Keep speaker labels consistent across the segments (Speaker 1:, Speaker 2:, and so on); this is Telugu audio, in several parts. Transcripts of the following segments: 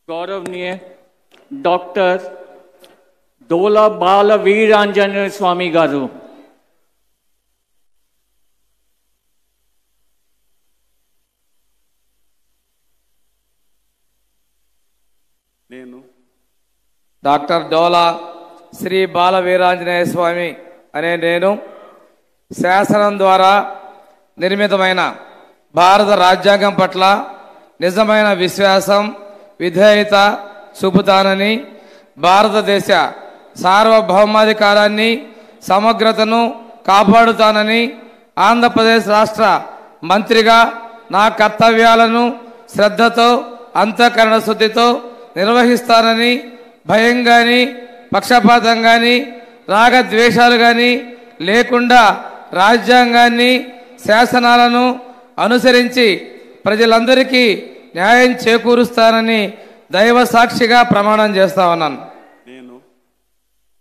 Speaker 1: गौरवनीय डॉक्टर दोला बाल वीरांजनेय स्वामी गारू
Speaker 2: డాక్టర్ డోలా శ్రీ బాల వీరాంజనేయ స్వామి అనే నేను శాసనం ద్వారా నిర్మితమైన భారత రాజ్యాంగం పట్ల నిజమైన విశ్వాసం విధేయత చూపుతానని, భారతదేశ సార్వభౌమాధికారాన్ని సమగ్రతను కాపాడుతానని, ఆంధ్రప్రదేశ్ రాష్ట్ర మంత్రిగా నా కర్తవ్యాలను శ్రద్ధతో అంతఃకరణ శుద్ధితో నిర్వహిస్తానని, భయం కానీ పక్షపాతం కానీ రాగద్వేషాలు కానీ లేకుండా రాజ్యాంగాన్ని శాసనాలను అనుసరించి ప్రజలందరికీ న్యాయం చేకూరుస్తానని దైవ సాక్షిగా ప్రమాణం చేస్తా ఉన్నాను.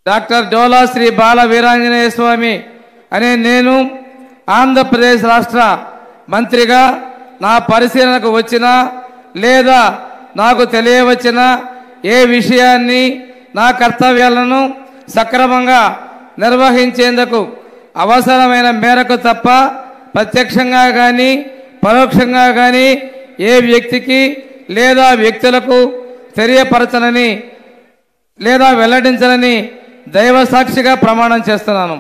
Speaker 2: డాక్టర్ డోలా శ్రీ బాల వీరాంజనేయ స్వామి అనే నేను ఆంధ్రప్రదేశ్ రాష్ట్ర మంత్రిగా నా పరిశీలనకు వచ్చినా లేదా నాకు తెలియవచ్చిన ఏ విషయాన్ని నా కర్తవ్యాలను సక్రమంగా నిర్వహించేందుకు అవసరమైన మేరకు తప్ప ప్రత్యక్షంగా కానీ పరోక్షంగా కానీ ఏ వ్యక్తికి లేదా వ్యక్తులకు తెలియపరచనని లేదా వెల్లడించనని దైవ సాక్షిగా ప్రమాణం చేస్తున్నాను.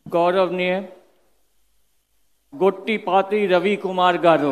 Speaker 1: गौरवनीय गोट्टीपाती रवि कुमार गारू